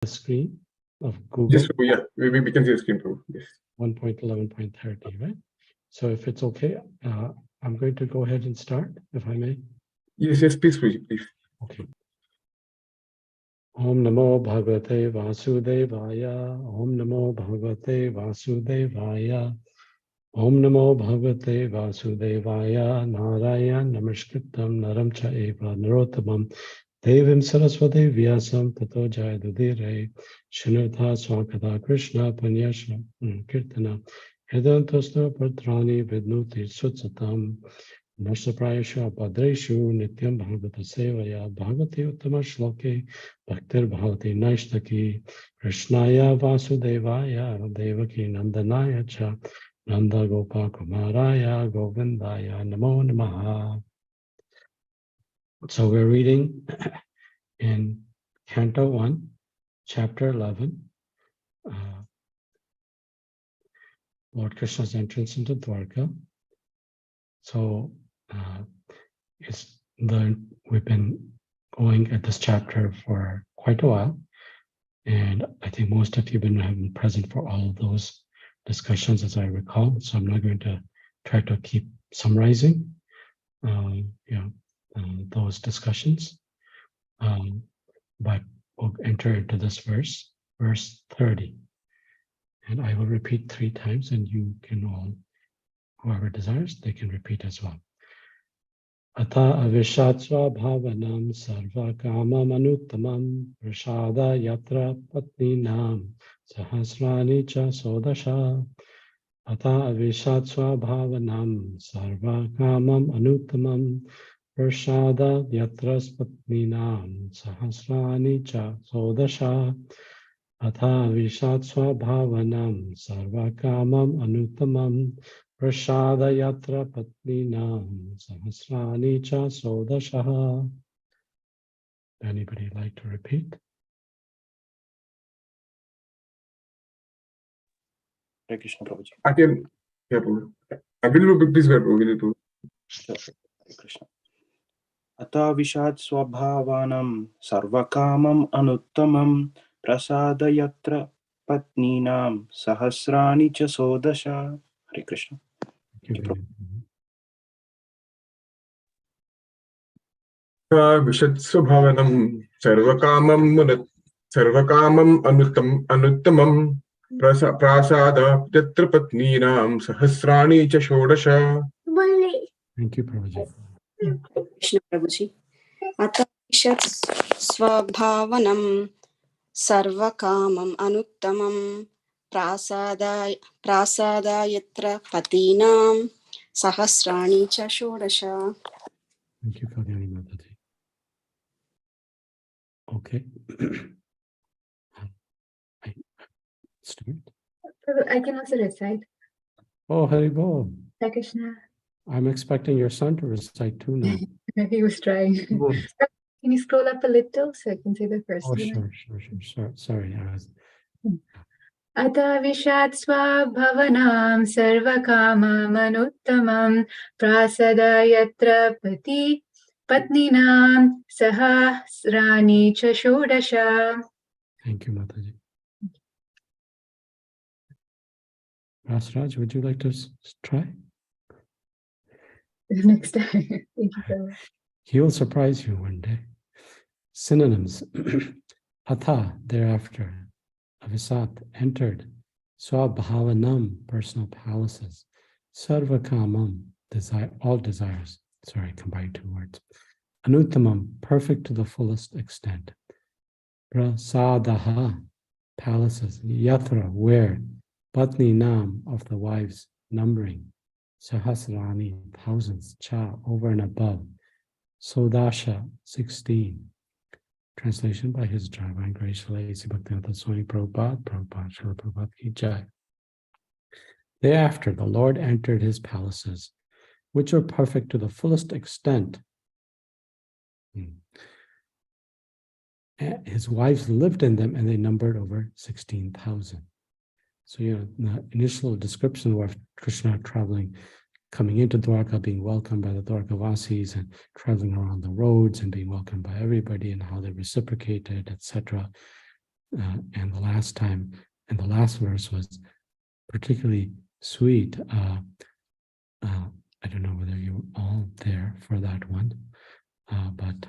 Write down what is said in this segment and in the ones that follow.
the screen of Google. Yes, yeah, we can see the screen too. Yes. 1.11.30, right? So if it's okay, I'm going to go ahead and start, if I may. Yes, please, please. Okay. Om Namo Bhagavate Vasudevaya. Om Namo Bhagavate Vasudevaya. Om Namo Bhagavate Vasudevaya. Narayan Namaskritam Naram Cha Eva Narottamam Devim Saraswati Vyasam Tato Jayadudire Shinurtha Swakata Krishna Panyashna Kirtana Hedantosna Patrani Vidnuti Sutsatam Nashtaprayasha Padreshu Nityam Bhagavata Sevaya Bhagavati Uttama Shloke Bhaktir Bhavati Naishtaki Krishnaya Vasudevaya Devaki Nandanaya Cha Nanda Gopa Kumaraya Govindaya Namo Namaha. So we're reading in Canto 1, Chapter 11, Lord Krishna's entrance into Dwarka. So we've been going at this chapter for quite a while, and I think most of you have been present for all of those discussions, as I recall. So I'm not going to try to keep summarizing, those discussions, but we'll enter into this verse 30, and I will repeat 3 times, and you can all, whoever desires, they can repeat as well. Ata avishatsva bhavanam sarva kama manuttamam prasada yatra patninam sahasrani cha sodasha. Ata avishatsva bhavanam sarva kamam anuttamam prasada yatra patninam sahasrani cha sodasha. Ata avishatsva bhavanam sarva kamam anuttamam Prashada yatra patninam sahasrani cha sodashaha. Anybody like to repeat? Hare Krishna Prabhuji. I can. Yeah, Prabhu. I will repeat this word, Prabhu. Sure. Hare Krishna. Ata vishad swabhavanam sarvakamam anuttamam prasadayatra patninam sahasrani cha sodasha. Hare Krishna. Vishatsvabhavanam sarvakamam anuttamam prasada yatra patninam sahasrani cha shodasha. Thank you, Prabhuji. Krishna Prabhuji. Ata vishat swabhavanam sarvakamam anuttamam prasada yatra patinam sahasrani cha shodasha. Thank you, Kalyani Mataji. Okay. I can also recite. Oh, Haribol. Hare Krishna. I'm expecting your son to recite too now. He was trying. Can you scroll up a little so I can see the first one? Sure. Sorry, I was. Ata vishat swabhavanam sarvakamam anuttamam prasada yatra patninam sahasrani cha shodasha. Thank you, Mataji. Rasraj, would you like to try? Next time. Thank you so much. He will surprise you one day. Synonyms. Atha, thereafter. Avisat, entered. Swabhavanam, personal palaces. Sarvakamam, desire, all desires. Sorry, combined 2 words. Anuttamam, perfect to the fullest extent. Prasadaha, palaces. Yatra, where. Patni nam, of the wives, numbering. Sahasrani, thousands. Cha, over and above. Sodasha, 16. Translation by His Divine Grace Srila Bhaktivinoda Swami Prabhupada, Srila Prabhupada Ki Jai. Thereafter, the Lord entered his palaces, which were perfect to the fullest extent. His wives lived in them, and they numbered over 16,000. So, the initial description of Krishna traveling, coming into Dwarka, being welcomed by the Dwarkavasis, and traveling around the roads and being welcomed by everybody, and how they reciprocated, etc. and the last time, and the last verse was particularly sweet. I don't know whether you were all there for that one, but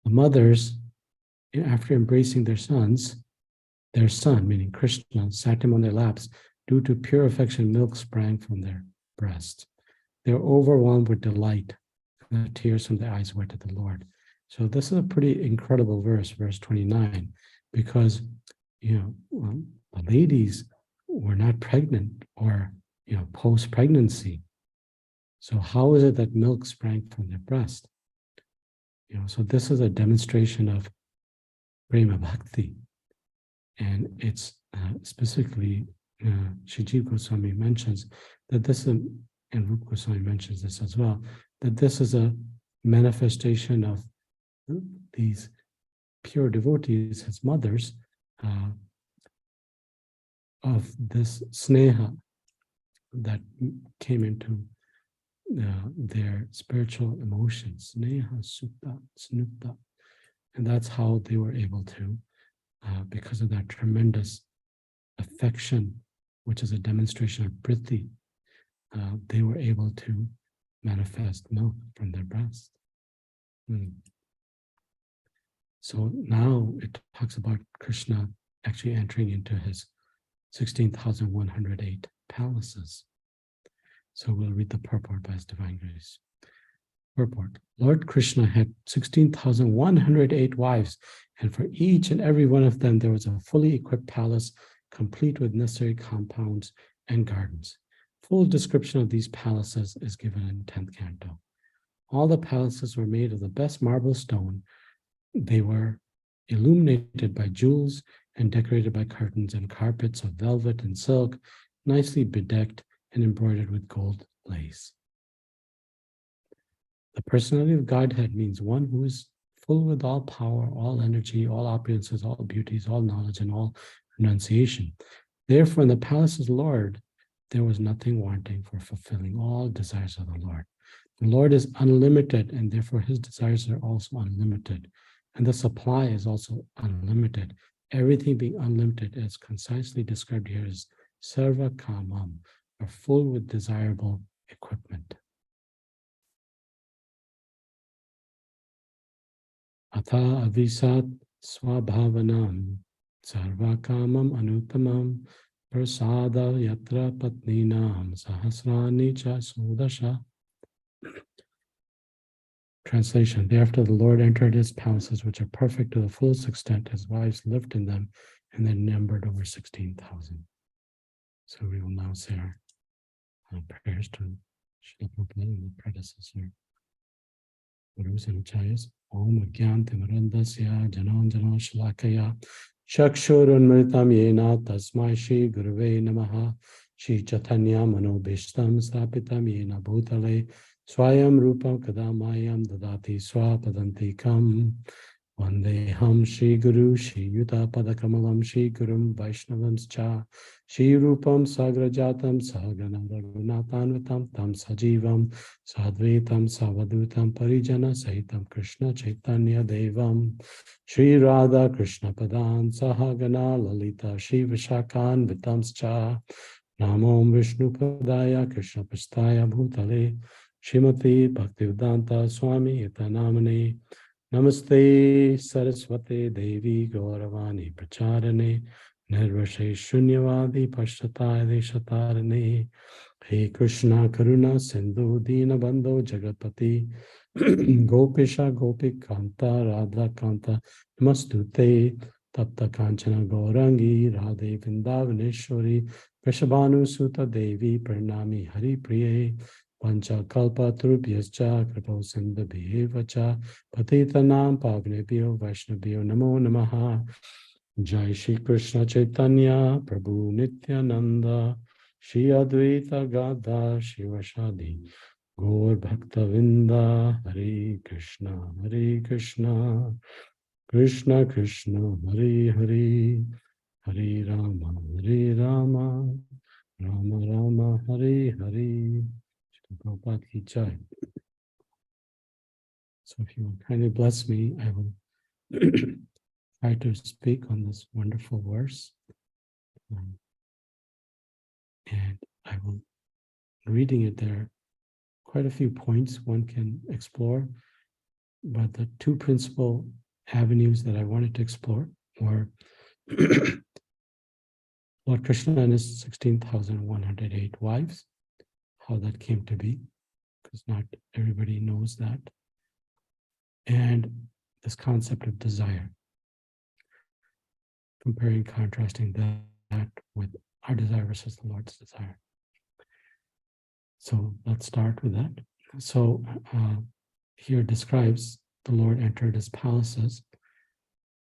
the mothers, after embracing their son, meaning Krishna, sat him on their laps. Due to pure affection, milk sprang from their breast. They were overwhelmed with delight. The tears from their eyes wetted the Lord. So this is a pretty incredible verse, verse 29, because the ladies were not pregnant or post-pregnancy. So how is it that milk sprang from their breast? So this is a demonstration of prema bhakti, and it's specifically Shiji Goswami mentions that this is, and Rupa Goswami mentions this as well, that this is a manifestation of these pure devotees, his mothers, of this sneha that came into their spiritual emotions, sneha, sutta, snutta. And that's how they were able to, because of that tremendous affection, which is a demonstration of priti, they were able to manifest milk from their breast. So now it talks about Krishna actually entering into his 16,108 palaces. So we'll read the purport by His Divine Grace. Purport. Lord Krishna had 16,108 wives, and for each and every one of them there was a fully equipped palace, complete with necessary compounds and gardens. Full description of these palaces is given in 10th canto. All the palaces were made of the best marble stone. They were illuminated by jewels and decorated by curtains and carpets of velvet and silk, nicely bedecked and embroidered with gold lace. The personality of Godhead means one who is full with all power, all energy, all opulences, all beauties, all knowledge, and all renunciation. Therefore, in the palace of the Lord, there was nothing wanting for fulfilling all desires of the Lord. The Lord is unlimited, and therefore his desires are also unlimited. And the supply is also unlimited. Everything being unlimited, as concisely described here, is sarva kamam, or full with desirable equipment. Atha avisat swabhavanam sarva kamam anutamam prasada yatra patninam sahasrani cha sudasha. Translation. Thereafter the Lord entered his palaces, which are perfect to the fullest extent. His wives lived in them, and they numbered over 16,000. So we will now say our prayers to Srila Prabhupada and the predecessor. Gurus and Acharyas. Om Agyantimarandasya Jananjana Shlakaya Chakshurunmritam Yena Tasmai Shri Guruve Namaha Shri Chaitanya Manobishtam Stapitam Yena Bhutale Swayam Rupam Kadamayam Dadati Swapadantikam Vandeham Shri Guru Shri Yuta Padakamalam Shri Gurum Vaishnavamscha Shri Rupam Sagrajatam Sahagana Raghunatanvatam Tam Sajivam Sadvaitam Savadutam Parijana Sahitam Krishna Chaitanya Devam Shri Radha Krishna Padan Sahagana Lalita Shri Vishakan Vitamscha Namom Vishnu Padaya Krishna Pastaya Bhutale Shrimati Bhaktivedanta Swami Itanamane Namaste Saraswate Devi Gauravani Pracharane Nirvashe Shunyavadi Pashtatai Deshatarane He Krishna Karuna Sindhu Dina Bandho Jagapati Gopisha Gopikanta Radha Kanta Namastute Tapta Kanchana Gaurangi Radhe Vindavaneshwari Vrishabhanu Suta Devi Pranami Hari Priye Pancha Kalpa Turubhyascha Kripo Sindhabhivacha Patitanam Pavnebhyo Vaishnavyo Namo Namaha Jai Shri Krishna Chaitanya Prabhu Nityananda Shri Advaita Gadha Shivashadi Gaur Bhakta Vinda Hare Krishna Krishna Krishna Hare Hare Hare Rama Rama Rama Hare Hare. Prabhupada ki jai. So if you will kindly bless me, I will try to speak on this wonderful verse. And I will, reading it, there are quite a few points one can explore, but the two principal avenues that I wanted to explore were Lord Krishna and his 16,108 wives, how that came to be, because not everybody knows that, and this concept of desire, comparing, contrasting that with our desire versus the Lord's desire. So let's start with that. So here describes the Lord entered his palaces,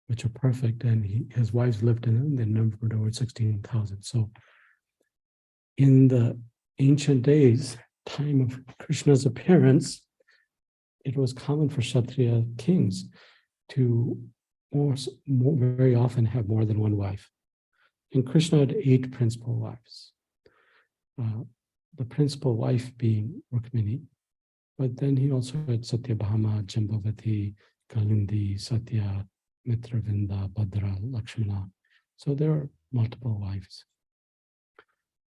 which are perfect, and his wives lived in them. They numbered over 16,000. So in the ancient days, time of Krishna's appearance, it was common for Kshatriya kings to very often have more than one wife. And Krishna had 8 principal wives. The principal wife being Rukmini, but then he also had Satyabhama, Jambavati, Kalindi, Satya, Mitravinda, Bhadra, Lakshmana. So there are multiple wives.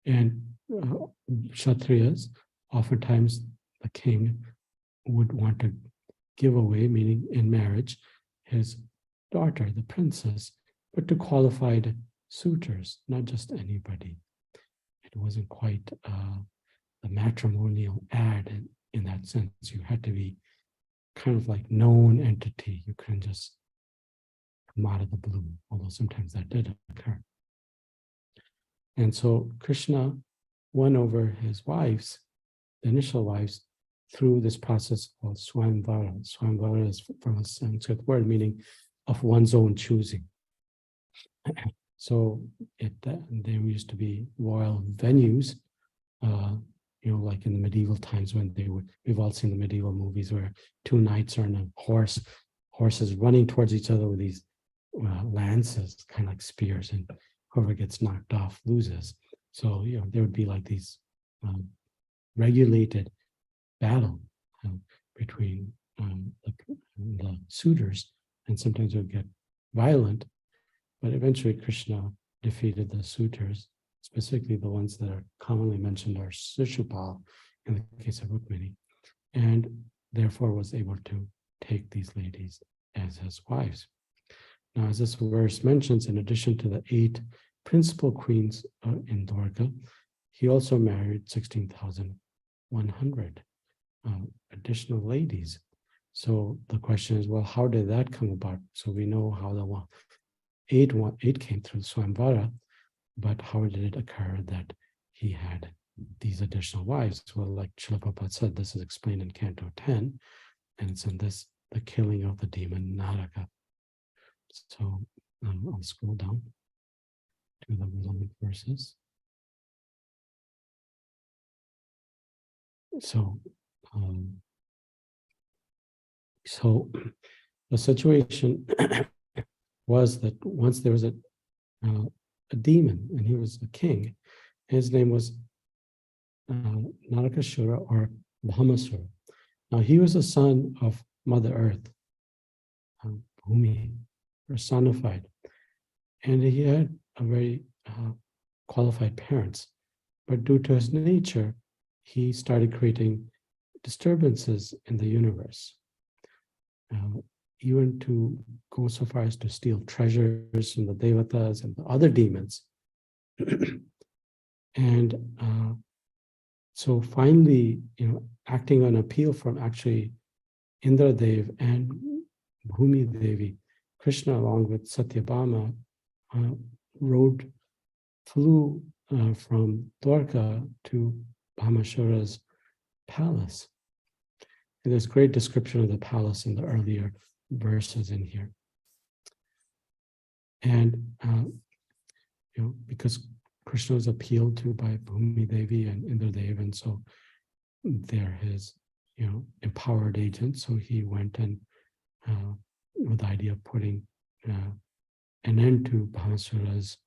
And Kshatriyas, oftentimes the king would want to give away, meaning in marriage, his daughter, the princess, but to qualified suitors, not just anybody. It wasn't quite the matrimonial ad in that sense. You had to be kind of like known entity. You couldn't just come out of the blue, although sometimes that did occur. And so Krishna won over his wives, the initial wives, through this process called Swayamvara. Swayamvara is from a Sanskrit word meaning of one's own choosing. So there used to be royal venues, like in the medieval times when we've all seen the medieval movies where 2 knights are on a horses running towards each other with these lances, kind of like spears, and whoever gets knocked off loses. So, there would be like these regulated battle between the suitors, and sometimes it would get violent, but eventually Krishna defeated the suitors, specifically the ones that are commonly mentioned are Shishupal in the case of Rukmini, and therefore was able to take these ladies as his wives. Now, as this verse mentions, in addition to the 8 principal queens in Dwarka, he also married 16,100 additional ladies. So the question is, well, how did that come about? So we know how the 8 came through Swayamvara, but how did it occur that he had these additional wives? Well, like Srila Prabhupada said, this is explained in Canto 10, and it's in this, the killing of the demon Naraka. So I'll scroll down to the relevant verses. So the situation was that once there was a demon, and he was a king. His name was Narakasura or Bhamasura. Now he was a son of Mother Earth, Bhumi, personified, and he had a very qualified parents. But due to his nature, he started creating disturbances in the universe, even to go so far as to steal treasures from the Devatas and the other demons. And so finally, acting on appeal from actually Indradev and Bhumi Devi, Krishna, along with Satyabhama, flew from Dwarka to Bhamasura's palace. And there's great description of the palace in the earlier verses in here. And because Krishna was appealed to by Bhumi Devi and Indradev, and so they're his empowered agents. So he went and with the idea of putting an end to Bhamasura's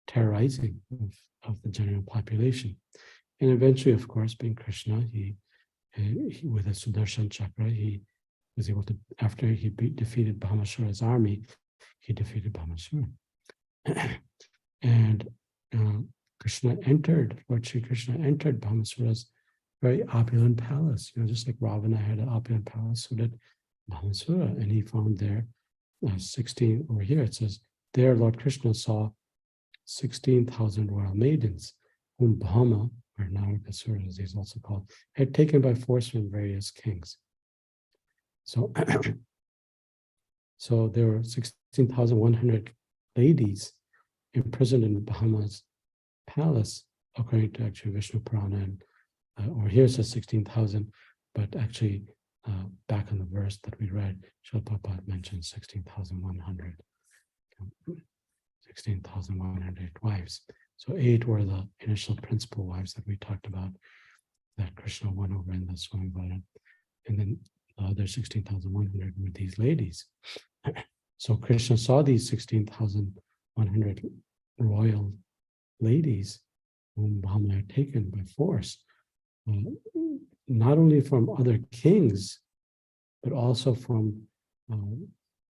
terrorizing of the general population. And eventually, of course, being Krishna, he with a Sudarshan Chakra, he was able to, after he defeated Bhamasura's army, he defeated Bhamasura. And Lord Sri Krishna entered Bhamasura's very opulent palace, just like Ravana had an opulent palace, so did Bhamasura, and he found there 16, over here it says, there Lord Krishna saw 16,000 royal maidens, whom Bhama, or Narakasura as he's also called, had taken by force from various kings. So, so there were 16,100 ladies imprisoned in Bhama's palace, according to actually Vishnu Purana, and or here it says 16,000, but actually back in the verse that we read, Srila Prabhupada mentioned 16,100. 16,100 wives. So 8 were the initial principal wives that we talked about, that Krishna won over in the Swamvara. And then the other 16,100 were these ladies. So Krishna saw these 16,100 royal ladies whom Bhama had taken by force, not only from other kings, but also from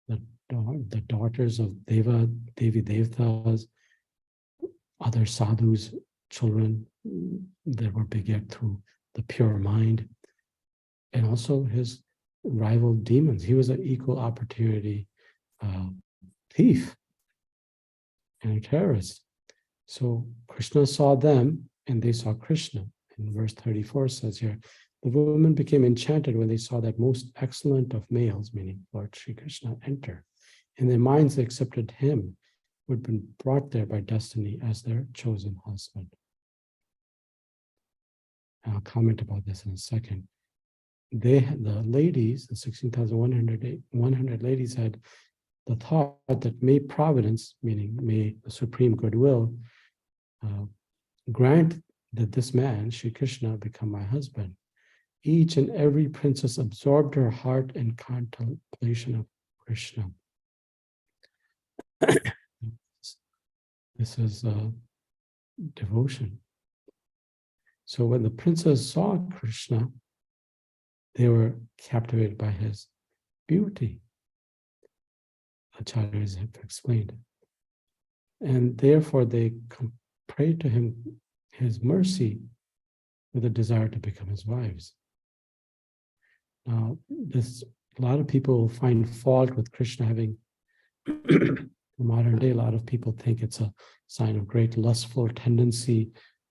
the daughters of Devi Devtas, other sadhus, children that were beget through the pure mind, and also his rival demons. He was an equal opportunity thief and a terrorist. So Krishna saw them and they saw Krishna. And verse 34 says here, the women became enchanted when they saw that most excellent of males, meaning Lord Sri Krishna, enter. In their minds, they accepted him who had been brought there by destiny as their chosen husband. And I'll comment about this in a second. The ladies, the 16,100 ladies, had the thought that may providence, meaning may the supreme goodwill, grant that this man, Sri Krishna, become my husband. Each and every princess absorbed her heart in contemplation of Krishna. This is devotion. So when the princess saw Krishna, they were captivated by his beauty. Acharyas have explained. And therefore they prayed to him, his mercy, with a desire to become his wives. Now, a lot of people will find fault with Krishna having, in modern day, a lot of people think it's a sign of great lustful tendency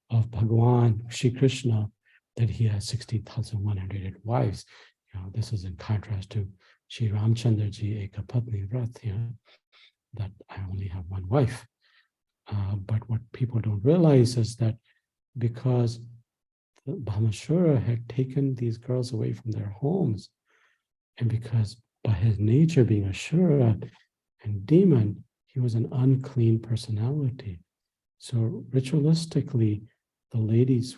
of Bhagavan, Shri Krishna, that he has 16,100 wives. This is in contrast to Shri Ramchandraji Ekapatni Vrat, that I only have one wife. But what people don't realize is that because Bhamasura had taken these girls away from their homes, and because by his nature being a Shura and demon, he was an unclean personality. So ritualistically, the ladies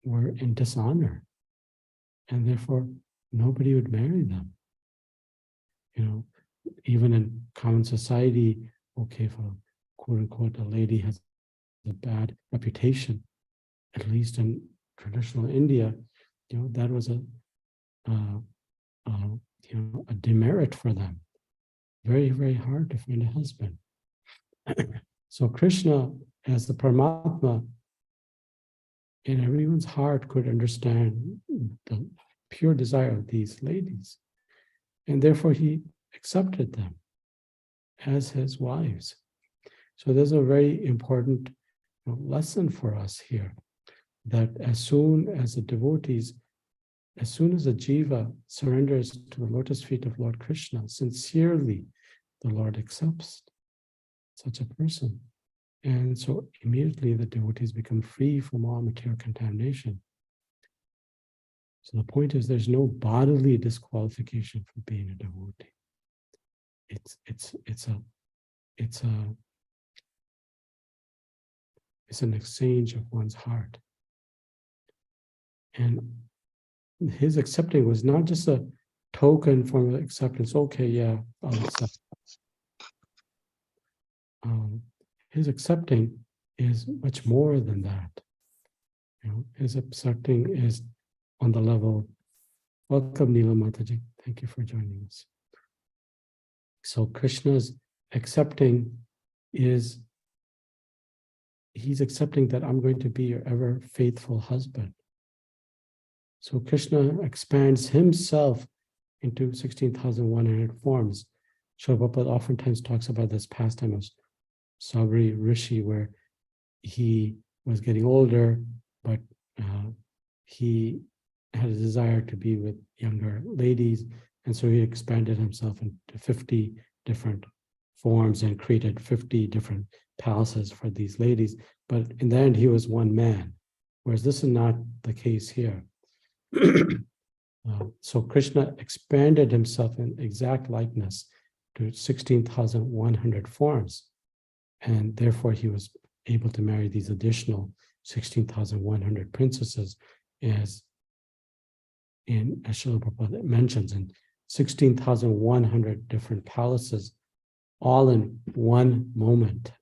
were in dishonor, and therefore nobody would marry them. Even in common society, okay, if a quote unquote a lady has a bad reputation, at least in traditional India, that was a demerit for them. Very, very hard to find a husband. So Krishna, as the Paramatma, in everyone's heart could understand the pure desire of these ladies. And therefore he accepted them as his wives. So there's a very important lesson for us here, that as soon as the devotees, as soon as a jiva surrenders to the lotus feet of Lord Krishna, sincerely, the Lord accepts such a person. And so immediately the devotees become free from all material contamination. So the point is, there's no bodily disqualification for being a devotee. It's an exchange of one's heart. And his accepting was not just a token form of acceptance. Okay, yeah, I'll accept. His accepting is much more than that. his accepting is on the level. Welcome, Neela Mataji. Thank you for joining us. So Krishna's accepting is, he's accepting that I'm going to be your ever faithful husband. So Krishna expands himself into 16,100 forms. Srila Prabhupada oftentimes talks about this pastime of Sabri Rishi, where he was getting older, but he had a desire to be with younger ladies, and so he expanded himself into 50 different forms and created 50 different palaces for these ladies. But in the end, he was one man, whereas this is not the case here. So Krishna expanded himself in exact likeness to 16,100 forms, and therefore he was able to marry these additional 16,100 princesses, as Srila Prabhupada mentions, in 16,100 different palaces, all in one moment.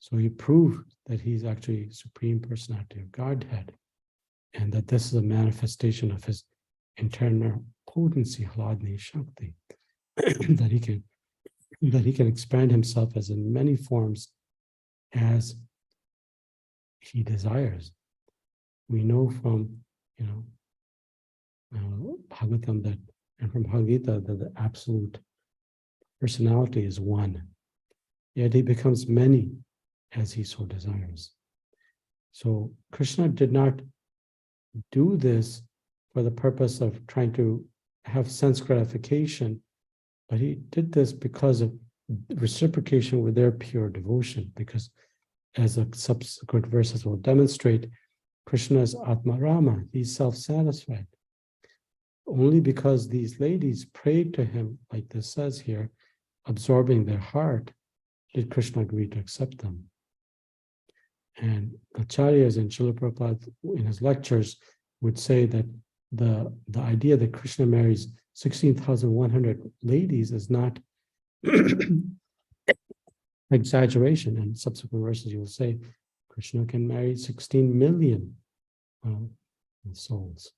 So he proved that he's actually Supreme Personality of Godhead, and that this is a manifestation of his internal potency, Hladni Shakti, that he can expand himself as in many forms as he desires. We know from Bhagavatam that, and from Bhagavad Gita, that the absolute personality is one, yet he becomes many as he so desires. So Krishna did not do this for the purpose of trying to have sense gratification, but he did this because of reciprocation with their pure devotion, because as the subsequent verses will demonstrate, Krishna is Atma Rama, he's self-satisfied. Only because these ladies prayed to him, like this says here, absorbing their heart, did Krishna agree to accept them. And Acharyas and Srila Prabhupada in his lectures would say that the idea that Krishna marries 16,100 ladies is not exaggeration. And subsequent verses you will say Krishna can marry 16 million souls.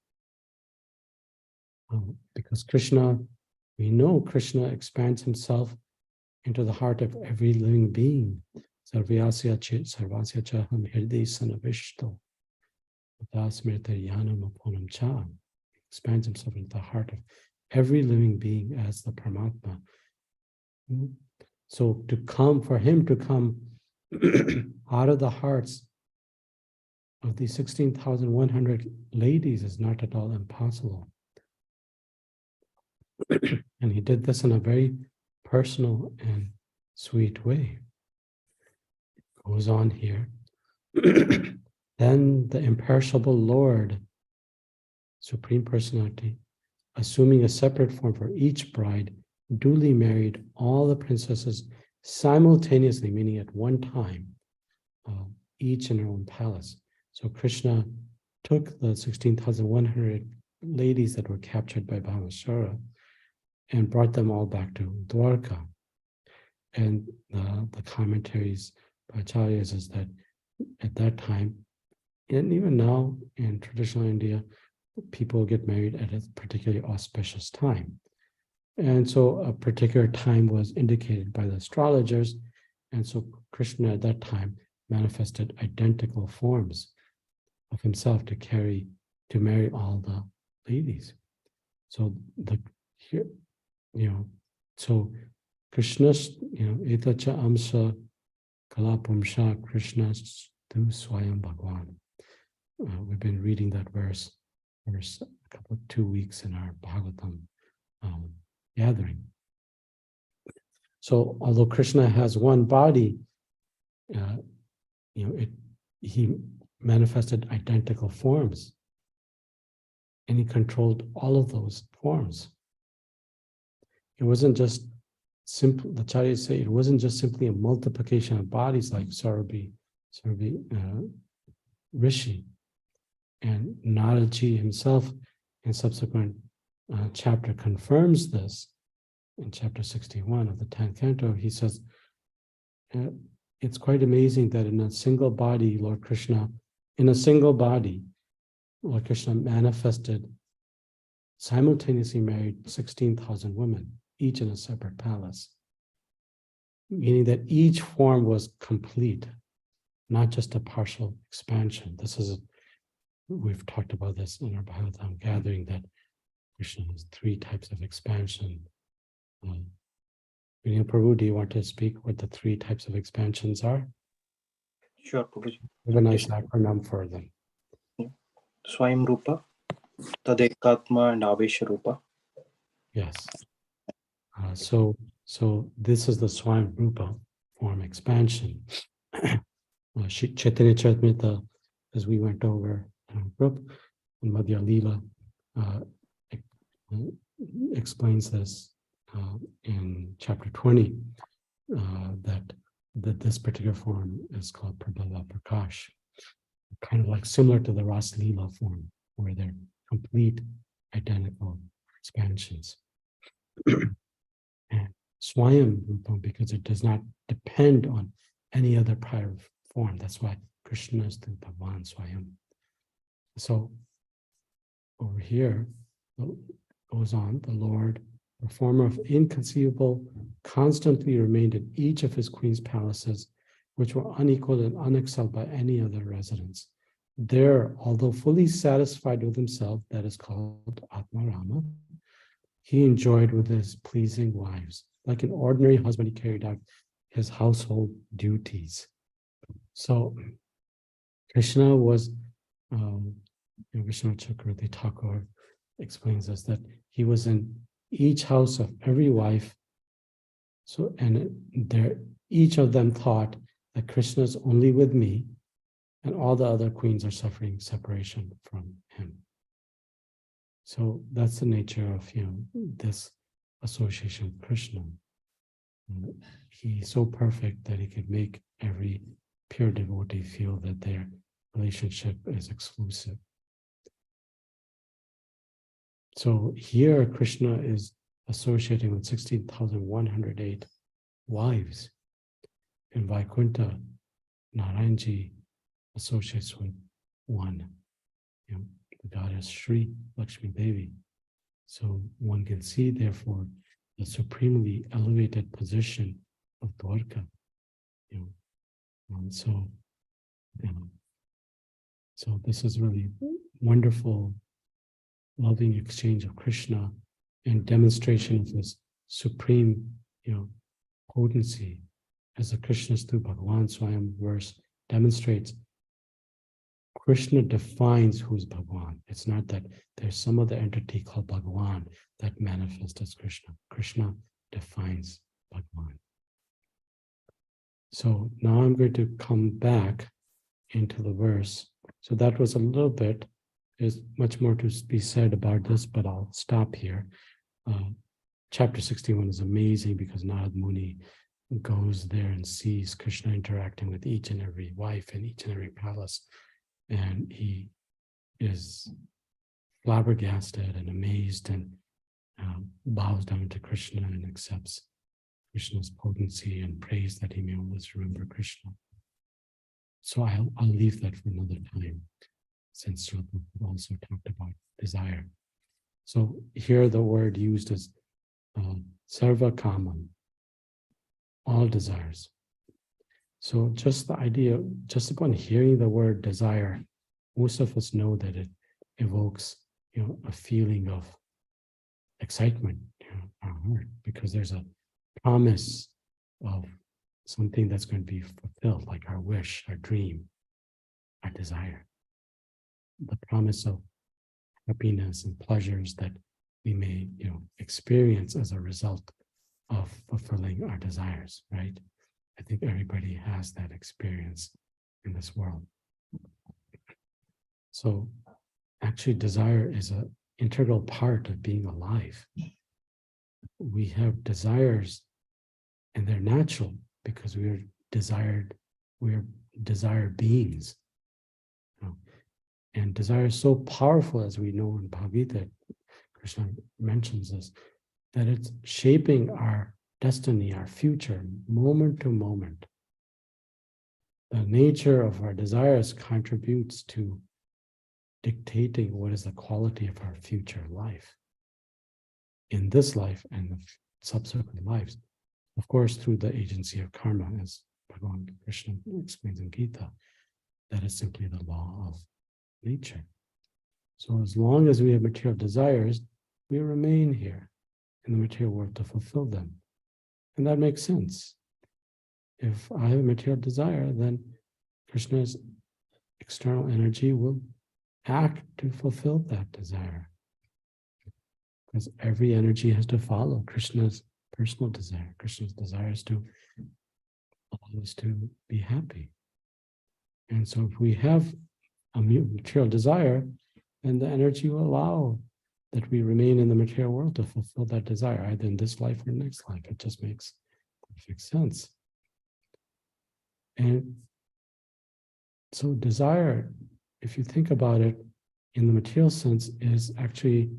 Because Krishna, we know Krishna expands himself into the heart of every living being. Sarvasya sarvasya chaham hirdi sanavishto dasmirta yanam aponam cha. Expands himself into the heart of every living being as the Paramatma. So for him to come out of the hearts of these 16,100 ladies is not at all impossible. And he did this in a very personal and sweet way. It goes on here. Then the imperishable Lord, Supreme Personality, assuming a separate form for each bride, duly married all the princesses simultaneously, meaning at one time, each in her own palace. So Krishna took the 16,100 ladies that were captured by Bhamasura and brought them all back to Dwarka. And the commentaries by Acharyas is that at that time, and even now in traditional India, people get married at a particularly auspicious time. And so a particular time was indicated by the astrologers. And so Krishna at that time manifested identical forms of himself to marry all the ladies. So so Krishna's, etacha amsa kalapumsha Krishna's tu swayam bhagwan. We've been reading that verse a couple 2 weeks in our Bhagavatam gathering. So although Krishna has one body, he manifested identical forms, and he controlled all of those forms. It wasn't just simple. The Acharyas say it wasn't just simply a multiplication of bodies like Sarabhi Rishi. And Naraji himself in subsequent chapter confirms this. In chapter 61 of the 10th canto, he says, it's quite amazing that in a single body, Lord Krishna in a single body, Lord Krishna manifested, simultaneously married 16,000 women, each in a separate palace, meaning that each form was complete, not just a partial expansion. We've talked about this in our Bhagavatam gathering, that Krishna has 3 types of expansion. Prabhu, do you want to speak what the 3 types of expansions are? Sure, Prabhuji. We have a nice acronym for them. Swayam Rupa, Tadekatma, and Avesha Rupa. Yes. So this is the Swayam Rupa form expansion. Chaitanya Charitamrita, as we went over in our group, and Madhya Leela explains this in chapter 20, that this particular form is called Prabhava Prakash, kind of like similar to the Ras Leela form, where they're complete identical expansions. And Swayam Rupa, because it does not depend on any other prior form. That's why Krishna is the Bhagavan Swayam. So over here, goes on, the Lord, performer of inconceivable, constantly remained in each of his queen's palaces, which were unequaled and unexcelled by any other residence. There, although fully satisfied with himself, that is called Atmarama, he enjoyed with his pleasing wives. Like an ordinary husband, he carried out his household duties. So Krishna was, Vishnu Chakravarti Thakur explains us that he was in each house of every wife. So, and there, each of them thought that Krishna is only with me, and all the other queens are suffering separation from him. So that's the nature of this association with Krishna. He's so perfect that he could make every pure devotee feel that their relationship is exclusive. So here Krishna is associating with 16,108 wives. In Vaikuntha, Narayanji associates with one, the goddess Sri Lakshmi Devi. So one can see, therefore, the supremely elevated position of Dwarka. And so this is really wonderful, loving exchange of Krishna and demonstration of his supreme, potency, as the Krishna Stu Bhagavan Swayam verse demonstrates. Krishna defines who's Bhagavan. It's not that there's some other entity called Bhagavan that manifests as Krishna. Krishna defines Bhagavan. So now I'm going to come back into the verse. So that was a little bit. There's much more to be said about this, but I'll stop here. Chapter 61 is amazing because Narad Muni goes there and sees Krishna interacting with each and every wife in each and every palace. And he is flabbergasted and amazed and bows down to Krishna and accepts Krishna's potency and prays that he may always remember Krishna. So I'll leave that for another time, since Srila also talked about desire. So here the word used is sarva kamam, all desires. So just the idea, just upon hearing the word desire, most of us know that it evokes, a feeling of excitement in our heart, because there's a promise of something that's going to be fulfilled, like our wish, our dream, our desire. The promise of happiness and pleasures that we may, experience as a result of fulfilling our desires, right? I think everybody has that experience in this world. So actually desire is an integral part of being alive. We have desires and they're natural because we are desire beings. And desire is so powerful, as we know in Bhagavad Gita, Krishna mentions this, that it's shaping our destiny, our future, moment to moment. the nature of our desires contributes to dictating what is the quality of our future life in this life and the subsequent lives. Of course, through the agency of karma, as Bhagavan Krishna explains in Gita, that is simply the law of nature. So as long as we have material desires, we remain here in the material world to fulfill them. And that makes sense. If I have a material desire, then Krishna's external energy will act to fulfill that desire. Because every energy has to follow Krishna's personal desire. Krishna's desire is to allow us to be happy. And so if we have a material desire, then the energy will allow that we remain in the material world to fulfill that desire, either in this life or next life. It just makes perfect sense. And so desire, if you think about it in the material sense, is actually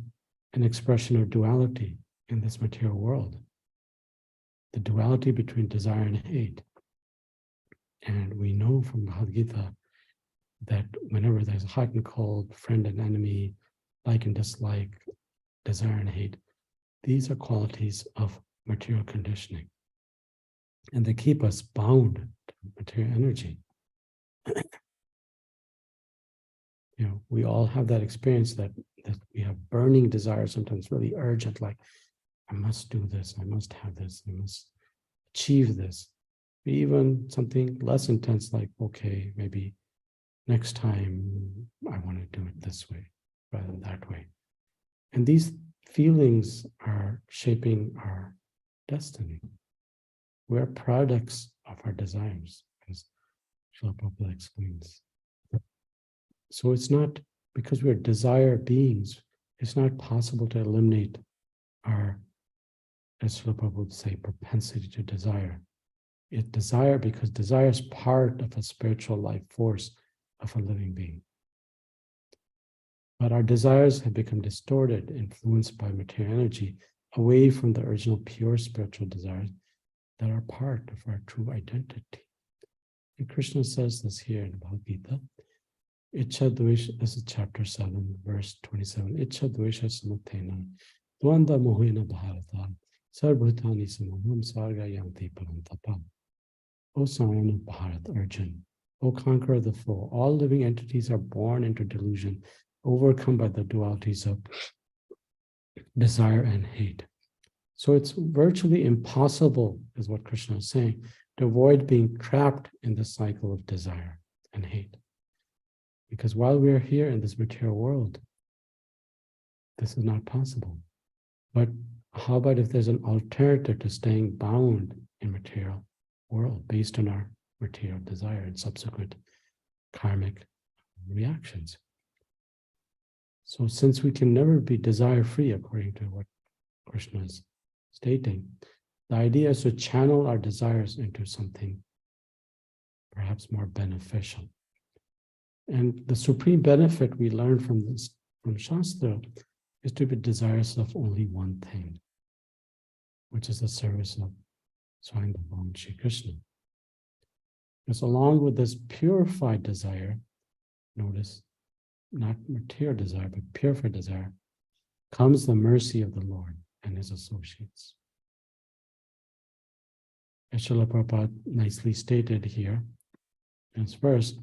an expression of duality in this material world. The duality between desire and hate. And we know from Bhagavad Gita that whenever there's hot and cold, friend and enemy, like and dislike, desire and hate, these are qualities of material conditioning. And they keep us bound to material energy. We all have that experience that we have burning desires, sometimes really urgent, like, I must do this, I must have this, I must achieve this. Even something less intense, like, okay, maybe next time I want to do it this way rather than that way. And these feelings are shaping our destiny. We're products of our desires, as Srila Prabhupada explains. So it's not, because we're desire beings, it's not possible to eliminate our, as Srila Prabhupada would say, propensity to desire. It desire because desire is part of a spiritual life force of a living being. But our desires have become distorted, influenced by material energy, away from the original pure spiritual desires that are part of our true identity. And Krishna says this here in Bhagavad Gita. Ichha dvesha, this is chapter 7, verse 27. Ichha dvesha samuttena dvanda mohena bharata sarvbhutani samaham sarga yanti parantapa. O Scion of Bharat, Arjun, O conqueror of the foe, all living entities are born into delusion, overcome by the dualities of desire and hate. So it's virtually impossible, is what Krishna is saying, to avoid being trapped in the cycle of desire and hate. Because while we are here in this material world, this is not possible. But how about if there's an alternative to staying bound in material world based on our material desire and subsequent karmic reactions? So since we can never be desire-free, according to what Krishna is stating, the idea is to channel our desires into something perhaps more beneficial. And the supreme benefit we learn from this, from Shastra, is to be desirous of only one thing, which is the service of Swayam Bhagavan Shri Krishna. Because along with this purified desire, notice, not material desire, but purified desire, comes the mercy of the Lord and his associates. As Srila Prabhupada nicely stated here in this verse,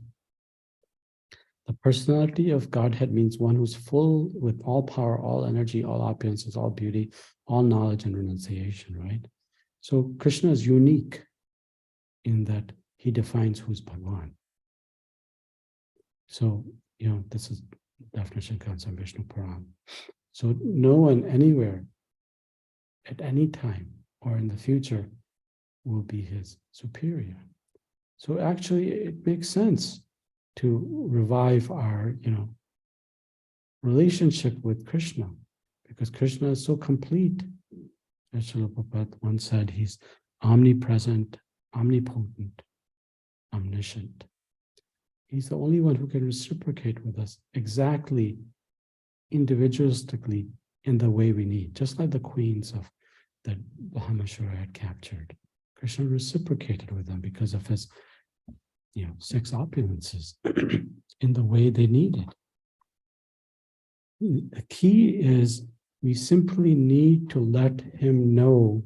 the personality of Godhead means one who's full with all power, all energy, all opulences, all beauty, all knowledge and renunciation, right? So Krishna is unique in that he defines who's Bhagavan. So, this is definition comes from Vishnu Puran. So no one anywhere at any time or in the future will be his superior. So actually it makes sense to revive our, relationship with Krishna, because Krishna is so complete. As Srila Prabhupada once said, he's omnipresent, omnipotent, omniscient. He's the only one who can reciprocate with us exactly, individualistically, in the way we need, just like the queens of that Brahmashura had captured. Krishna reciprocated with them because of his 6 opulences in the way they need it. The key is we simply need to let him know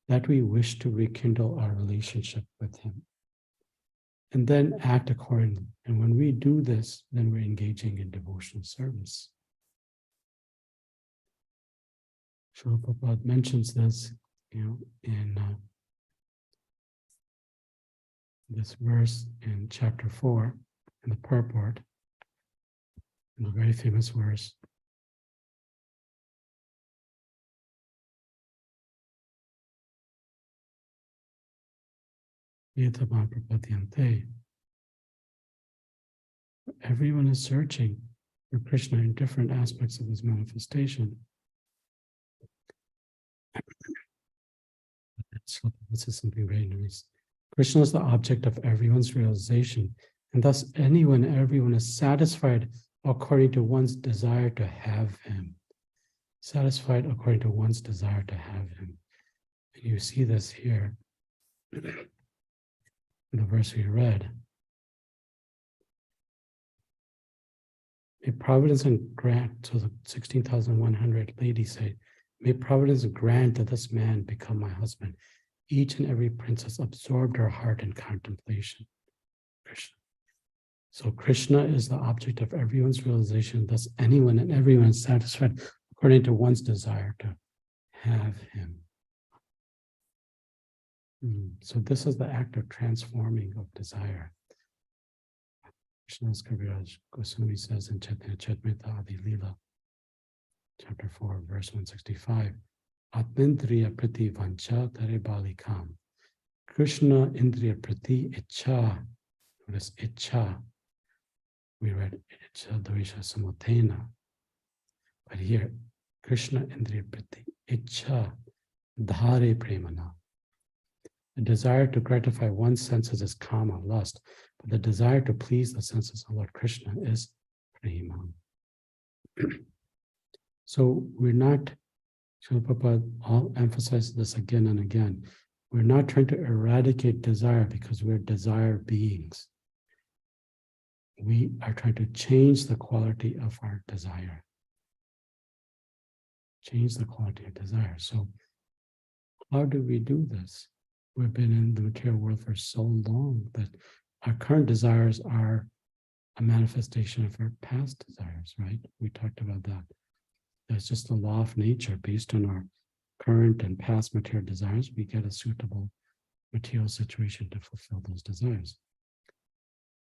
that we wish to rekindle our relationship with him, and then act accordingly. And when we do this, then we're engaging in devotional service. Srila Prabhupada mentions this, in this verse in chapter 4 in the purport, in the very famous verse. Everyone is searching for Krishna in different aspects of his manifestation. This is something very nice. Krishna is the object of everyone's realization, and thus everyone is satisfied according to one's desire to have him. Satisfied according to one's desire to have him. And you see this here in the verse we read. May Providence grant, so the 16,100 ladies say, may Providence grant that this man become my husband. Each and every princess absorbed her heart in contemplation. Krishna. So Krishna is the object of everyone's realization, thus anyone and everyone is satisfied according to one's desire to have him. So this is the act of transforming of desire. Krishna's Kaviraj Goswami says in Chaitanya Charitamrita Adi Lila, chapter 4, verse 165, Atmindriya Priti Vancha Tare Balikam. Krishna Indriya Priti Icha. Notice Icha. We read Icha Dvesha Samotena. But here, Krishna Indriya Priti Icha Dhare Premana. The desire to gratify one's senses is kama, lust, but the desire to please the senses of Lord Krishna is prema. So we're not, Srila Prabhupada all emphasizes this again and again, we're not trying to eradicate desire because we're desire beings. We are trying to change the quality of our desire. Change the quality of desire. So how do we do this? We've been in the material world for so long that our current desires are a manifestation of our past desires, right? We talked about that. That's just the law of nature. Based on our current and past material desires, we get a suitable material situation to fulfill those desires.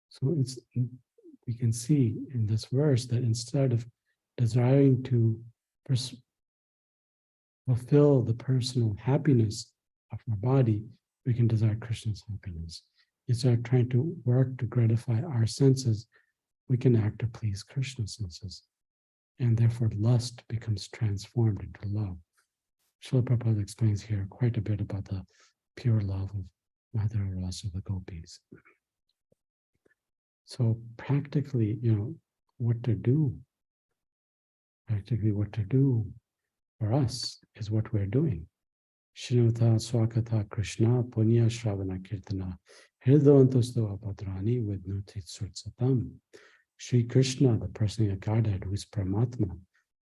So we can see in this verse that instead of desiring to fulfill the personal happiness of our body, we can desire Krishna's happiness. Instead of trying to work to gratify our senses, we can act to please Krishna's senses. And therefore lust becomes transformed into love. Srila Prabhupada explains here quite a bit about the pure love of Madhura Rasa, the gopis. So practically, what to do? Practically what to do for us is what we're doing. Shinota Swakata Krishna Punya Shravana Kirtana Hridavantosto Apadrani with Nutit Surtsatam. Sri Krishna, the personal Godhead, who is Paramatma,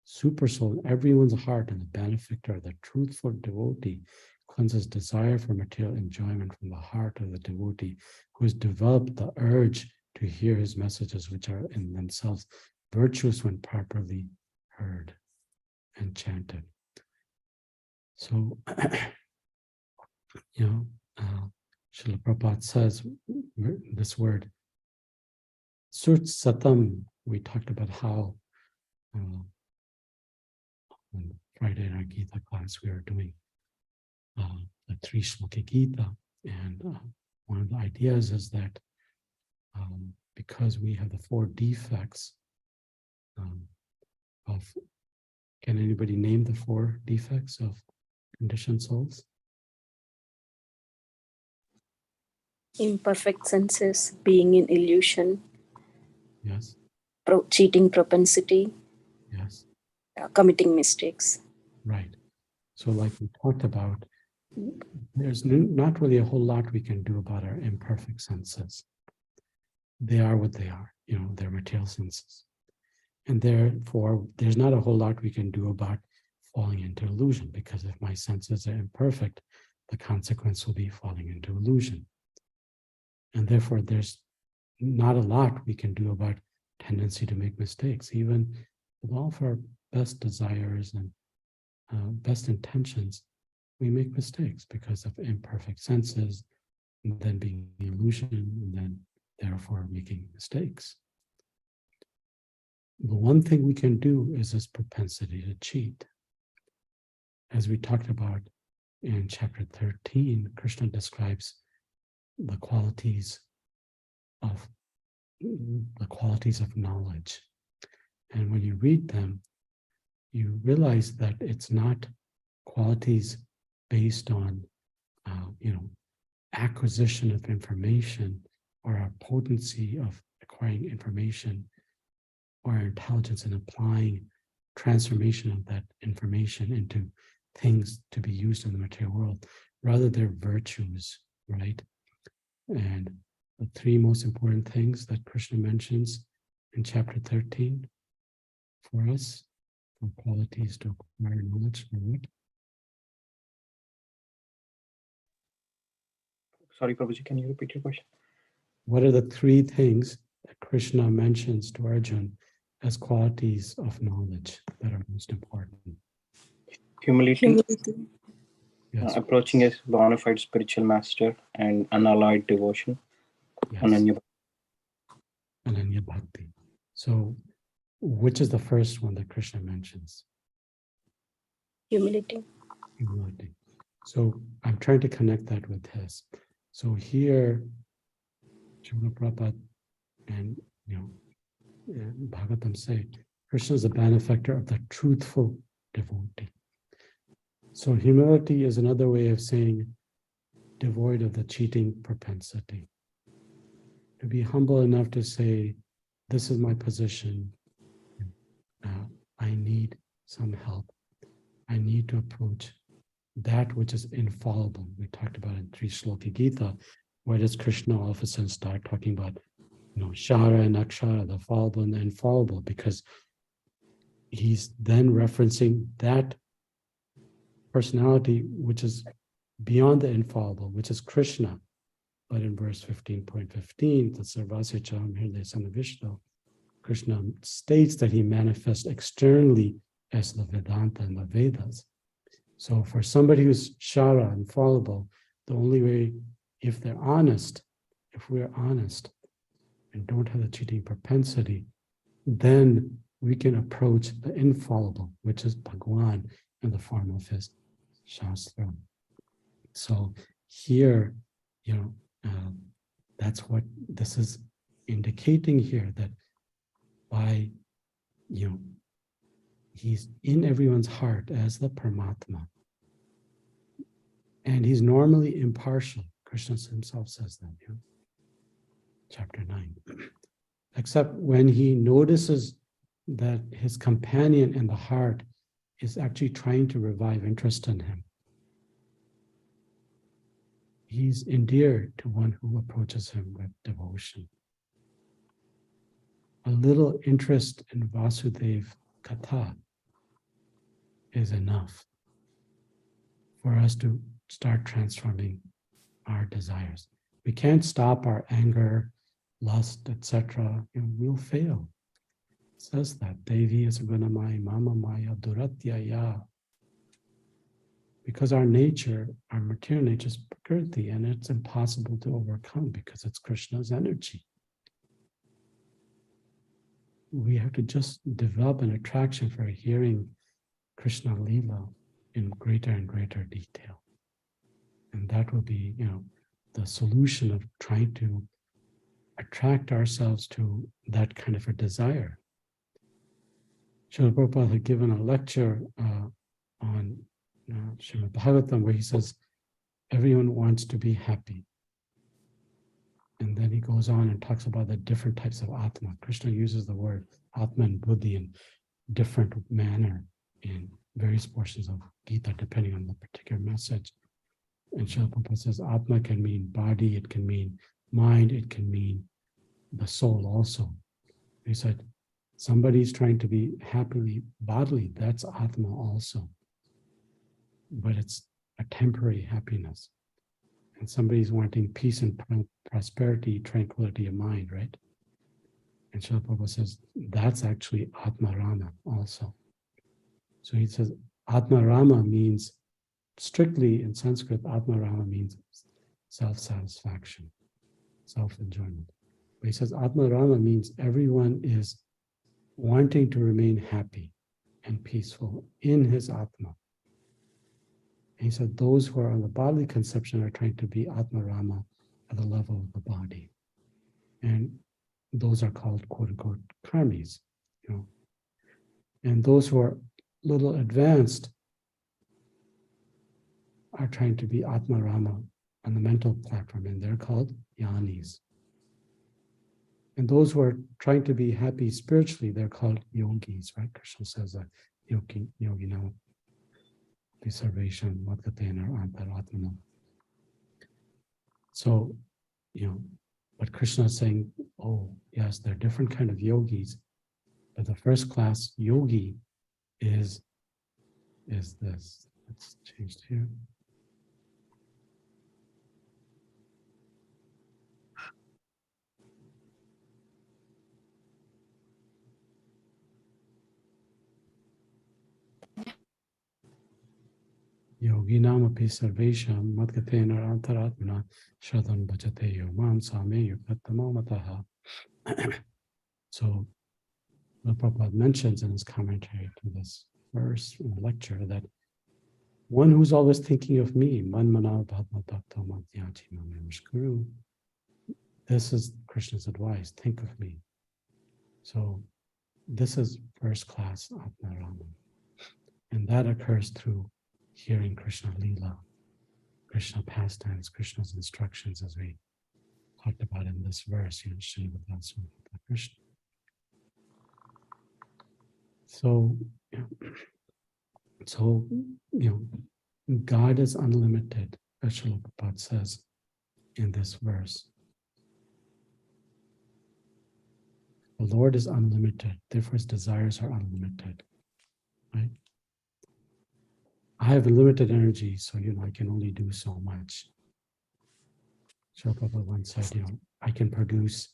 super soul in everyone's heart and the benefactor, the truthful devotee, cleanses desire for material enjoyment from the heart of the devotee who has developed the urge to hear his messages, which are in themselves virtuous when properly heard and chanted. So, Srila Prabhupada says this word, Surt Satam, we talked about how on Friday in our Gita class we were doing the Tri Shloka Gita, and one of the ideas is that because we have the 4 defects of, can anybody name the 4 defects of conditioned souls? Imperfect senses, being in illusion, Yes. Cheating propensity, Yes. Committing mistakes. Right. So like we talked about, there's not really a whole lot we can do about our imperfect senses. they are what they are, they're material senses. And therefore, there's not a whole lot we can do about falling into illusion, because if my senses are imperfect, the consequence will be falling into illusion. And therefore, there's not a lot we can do about tendency to make mistakes, even with all of our best desires and best intentions. We make mistakes because of imperfect senses, and then being illusion, and then therefore making mistakes. The one thing we can do is this propensity to cheat. As we talked about in chapter 13, Krishna describes the qualities of knowledge. And when you read them, you realize that it's not qualities based on acquisition of information, or our potency of acquiring information, or our intelligence in applying transformation of that information into things to be used in the material world. Rather, they're virtues, right? And the three most important things that Krishna mentions in chapter 13 for us, for qualities to acquire knowledge, for what? Sorry, Prabhuji, can you repeat your question? What are the three things that Krishna mentions to Arjuna as qualities of knowledge that are most important? Humility, Yes. approaching a bona fide spiritual master, and unalloyed devotion. Yes. Ananya Bhakti. So, which is the first one that Krishna mentions? Humility. Humility. So, I'm trying to connect that with his. So here, Srila Prabhupada and Bhagavatam say, Krishna is a benefactor of the truthful devotee. So humility is another way of saying devoid of the cheating propensity. To be humble enough to say, this is my position. I need some help. I need to approach that which is infallible. We talked about in 3 Shloka Gita. Why does Krishna all of a sudden start talking about Shara and Akshara, the fallible and the infallible? Because he's then referencing that personality which is beyond the infallible, which is Krishna. But in verse 15.15, the Sarvasya Cham Hriday Sana Vishnu, Krishna states that he manifests externally as the Vedanta and the Vedas. So for somebody who's Shara and fallible, the only way, if we're honest and don't have the cheating propensity, then we can approach the infallible, which is Bhagwan in the form of his Shastra. So here, that's what this is indicating here, that by, he's in everyone's heart as the Paramatma. And he's normally impartial. Krishna himself says that, chapter 9. Except when he notices that his companion in the heart is actually trying to revive interest in him. He's endeared to one who approaches him with devotion. A little interest in Vasudev Katha is enough for us to start transforming our desires. We can't stop our anger, lust, etc. We'll fail. It says that Devi is Gunamaya, Mama Maya, Duratyaya. Because our nature, our material nature is Prakriti, and it's impossible to overcome because it's Krishna's energy. We have to just develop an attraction for hearing Krishna Lila in greater and greater detail. And that will be, the solution of trying to attract ourselves to that kind of a desire. Srila Prabhupada had given a lecture on Srimad Bhāgavatam where he says, everyone wants to be happy. And then he goes on and talks about the different types of Atma. Krishna uses the word Atma and Buddhi in different manner in various portions of Gita, depending on the particular message. And Srila Prabhupada says Atma can mean body, it can mean mind, it can mean the soul also. He said, somebody's trying to be happily bodily, that's Atma also. But it's a temporary happiness. And somebody's wanting peace and prosperity, tranquility of mind, right? And Srila Prabhupada says, that's actually Atma Rama also. So he says, Atma Rama means, strictly in Sanskrit, Atma Rama means self-satisfaction, self-enjoyment. But he says Atma Rama means everyone is wanting to remain happy and peaceful in his Atma. And he said those who are on the bodily conception are trying to be Atma Rama at the level of the body. And those are called quote unquote karmis, you know. And those who are a little advanced are trying to be Atma Rama on the mental platform, and they're called yanis. And those who are trying to be happy spiritually, they're called yogis, right? Krishna says that yogino sarvesham madgatena antaratmana. So, you know, but Krishna is saying, oh, yes, there are different kind of yogis, but the first class yogi is this. Let's change here. Yoginam api sarvesham madgatena antaratmana shraddhan bhajate yomam same yukttamamataha. So the Prabhupada mentions in his commentary to this verse in the lecture that one who's always thinking of me, manmana bhatma bhakto madhyachi mamamishkuru. This is Krishna's advice, think of me. So this is first class Atma Rama. And that occurs through hearing Krishna Lila, Krishna pastimes, Krishna's instructions, as we talked about in this verse, you know, Srimad Krishna. So, God is unlimited, as Srila Prabhupada says in this verse. The Lord is unlimited, therefore his desires are unlimited, right? I have limited energy, so, I can only do so much. Srila Prabhupada once said, I can produce,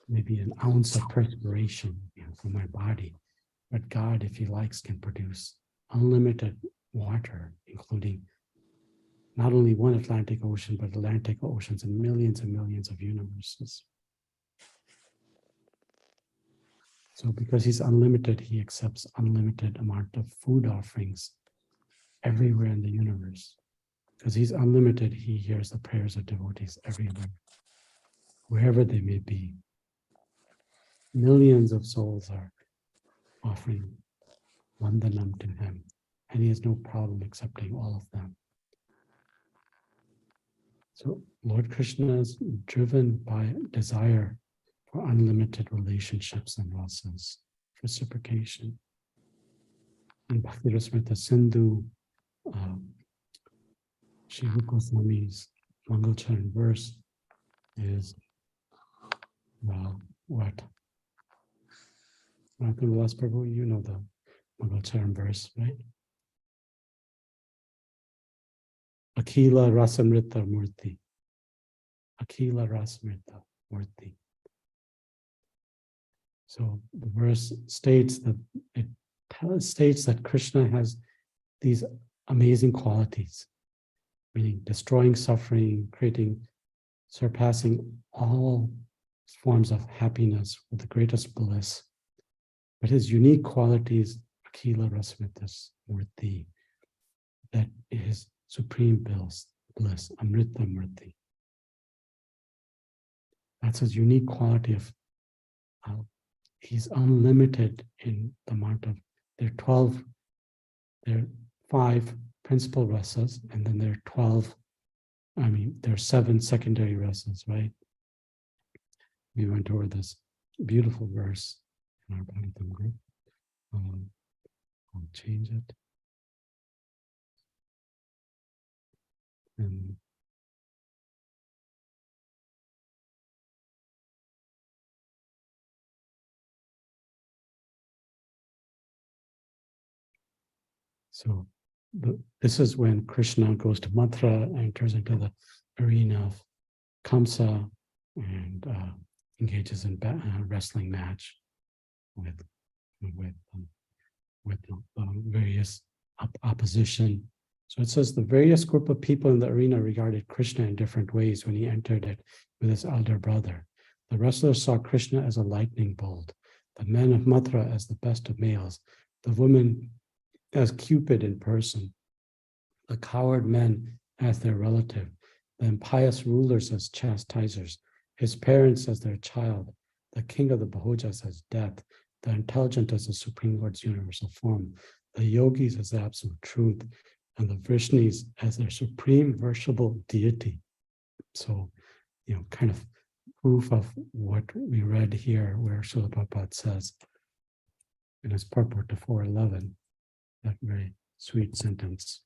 maybe an ounce of perspiration from my body. But God, if he likes, can produce unlimited water, including not only one Atlantic Ocean, but Atlantic oceans and millions of universes. So because he's unlimited, he accepts unlimited amount of food offerings everywhere in the universe. Because he's unlimited, he hears the prayers of devotees everywhere, wherever they may be. Millions of souls are offering vandanam to him, and he has no problem accepting all of them. So Lord Krishna is driven by desire for unlimited relationships and rasas, reciprocation. And Bhakti Rasamrita Sindhu, Shiva Goswami's Mangalcharan verse is, what? Vilas Prabhu, you know the Mangalcharan verse, right? Akila Rasamrita Murti. Akila Rasamrita Murti. So the verse states that Krishna has these amazing qualities, meaning destroying suffering, surpassing all forms of happiness with the greatest bliss. But his unique qualities, Akila Rasmitas Murti, that is supreme bliss, Amrita Murti. That's his unique quality of he's unlimited in the amount of, there are 5 principal rasas, and then there are 7 secondary rasas, right? We went over this beautiful verse in our Bhagavatam group. I'll change it. And So this is when Krishna goes to Mathura and enters into the arena of Kamsa and engages in a wrestling match with various opposition. So it says the various group of people in the arena regarded Krishna in different ways when he entered it with his elder brother. The wrestlers saw Krishna as a lightning bolt, the men of Mathura as the best of males, the women as Cupid in person, the coward men as their relative, the impious rulers as chastisers, his parents as their child, the king of the Bhojas as death, the intelligent as the Supreme Lord's universal form, the yogis as the absolute truth, and the Vrishnis as their supreme worshipable deity. So, kind of proof of what we read here, where Srila Prabhupada says in his purport to 411, that very sweet sentence.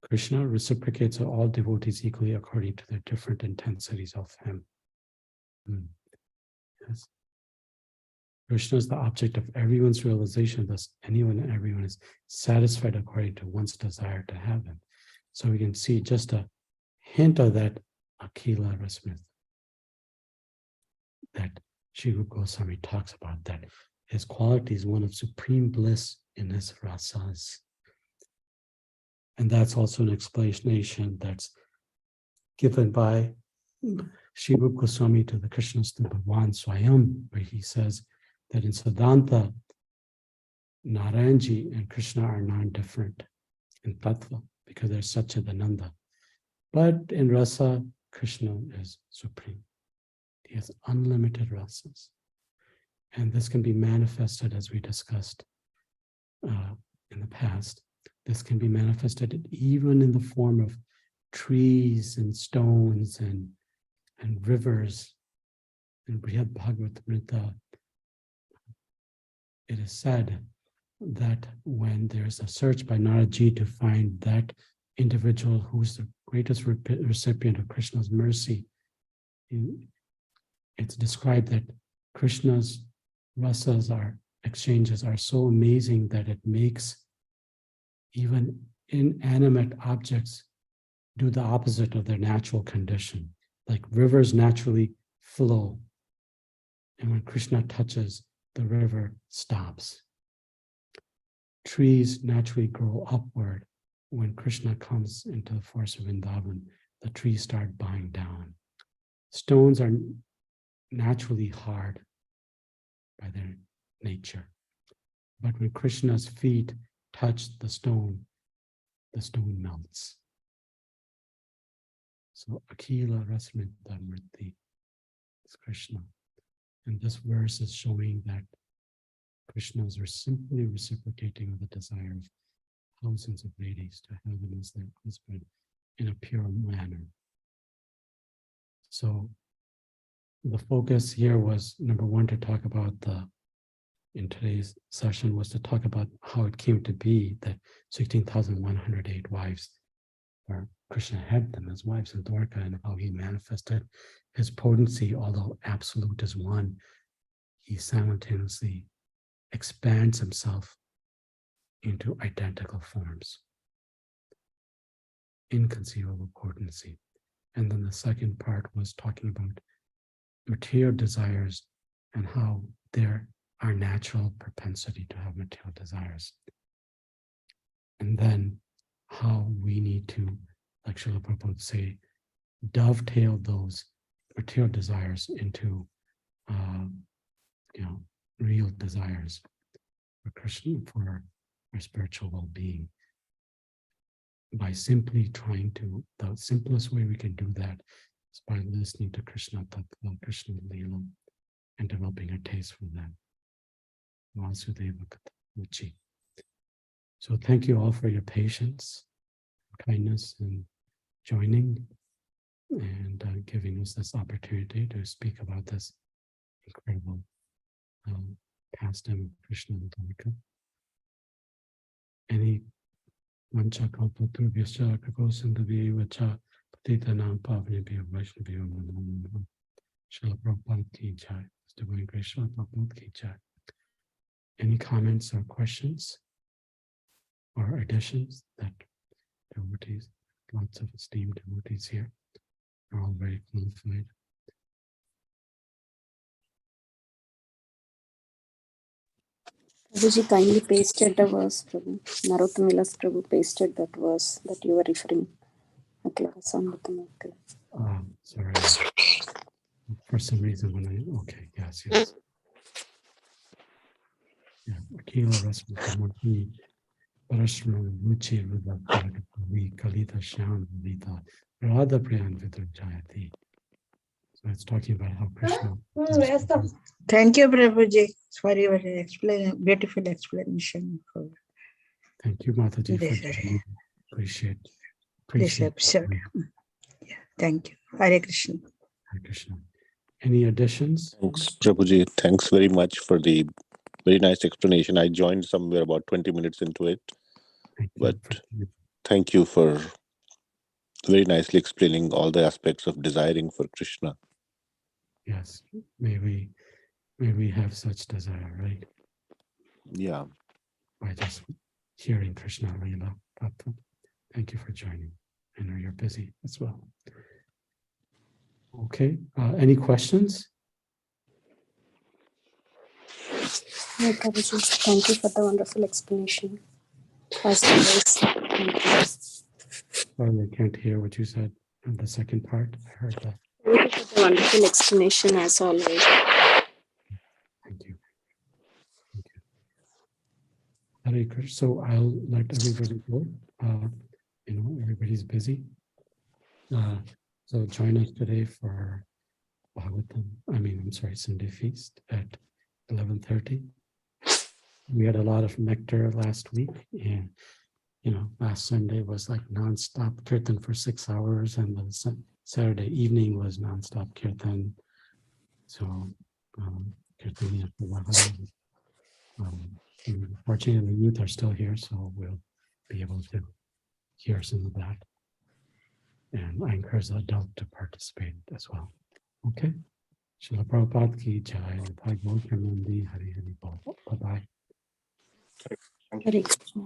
Krishna reciprocates all devotees equally according to their different intensities of him. Yes. Krishna is the object of everyone's realization, thus anyone and everyone is satisfied according to one's desire to have him. So we can see just a hint of that Akila Rasmith that Sri Rupa Goswami talks about, that his quality is one of supreme bliss in his rasas. And that's also an explanation that's given by Sri Rupa Goswami to the Krishna Bhagavan Swayam, where he says that in Siddhanta, Narayanji and Krishna are non-different in Tattva because they're Satchidananda. But in Rasa, Krishna is supreme. He has unlimited rasas. And this can be manifested, as we discussed in the past. This can be manifested even in the form of trees and stones and rivers. In Srimad Bhāgavatam, it is said that when there's a search by Naraji to find that individual who's the greatest recipient of Krishna's mercy, it's described that Krishna's rasas exchanges are so amazing that it makes even inanimate objects do the opposite of their natural condition. Like rivers naturally flow, and when Krishna touches, the river stops. Trees naturally grow upward. When Krishna comes into the forest of Vrindavan, the trees start bowing down. Stones are naturally hard by their nature. But when Krishna's feet touch the stone melts. So Akila Rasmita Murti is Krishna. And this verse is showing that Krishnas are simply reciprocating with the desire of thousands of ladies to have him as their husband in a pure manner. So the focus here was, number one, to talk about in today's session was to talk about how it came to be that 16,108 wives, where Krishna had them as wives in Dwarka, and how he manifested his potency. Although absolute is one, he simultaneously expands himself into identical forms. Inconceivable potency. And then the second part was talking about material desires and how they're our natural propensity to have material desires. And then how we need to, like Srila Prabhupada would say, dovetail those material desires into real desires for Krishna, for our spiritual well-being. By simply the simplest way we can do that is by listening to Krishna Tattva, Krishna Leela, and developing a taste for that. Vasudeva Katamuchi. So thank you all for your patience, kindness, and joining, and giving us this opportunity to speak about this incredible pastime of Krishna and Dharika. Any Vancha Kalpatrubhyascha Kakosindhavyevacha Titanam Pavnibhyo Vaishnavyo Namo Namo. Srila Prabhupada Ki Jai. Divine Grace Srila Prabhupada Ki Jai. Any comments or questions or additions that devotees, lots of esteemed devotees here, are all very qualified. Prabhuji kindly pasted the verse, Prabhu. Narottamilas Prabhu pasted that verse that you were referring. Sorry. For some reason when okay, yes. Yeah, Akila Rasmati Parashram Ruchi Ruda Paragati Kalita Shyam Vita Radha Priyan Vidra Jayati. So it's talking about how Krishna. Thank you, Prabhuji, for your beautiful explanation. Thank you, Mataji, for This- joining. Appreciate This episode. Yeah, thank you. Hare Krishna. Hare Krishna. Any additions? Thanks, Prabhuji. Thanks very much for the very nice explanation. I joined somewhere about 20 minutes into it, but thank you for very nicely explaining all the aspects of desiring for Krishna. Yes, may we have such desire, right? Yeah. By just hearing Krishna Leela Tattva. Thank you for joining. I know you're busy as well. Okay, any questions? No, Prabhuji, thank you for the wonderful explanation. As always, thank you. Sorry, I can't hear what you said in the second part. I heard that. Thank you for the wonderful explanation as always. Thank you. Thank you. Hare Krishna. So I'll let everybody go. Everybody's busy. So join us today for Sunday feast at 11:30. We had a lot of nectar last week, and last Sunday was like nonstop kirtan for 6 hours, and the Saturday evening was nonstop kirtan. So kirtan fortunately, the youth are still here, so we'll be able to hear some of that. And I encourage the adult to participate as well. Okay. Srila Prabhupada Ki Jai. Bye-bye. Hare Krishna.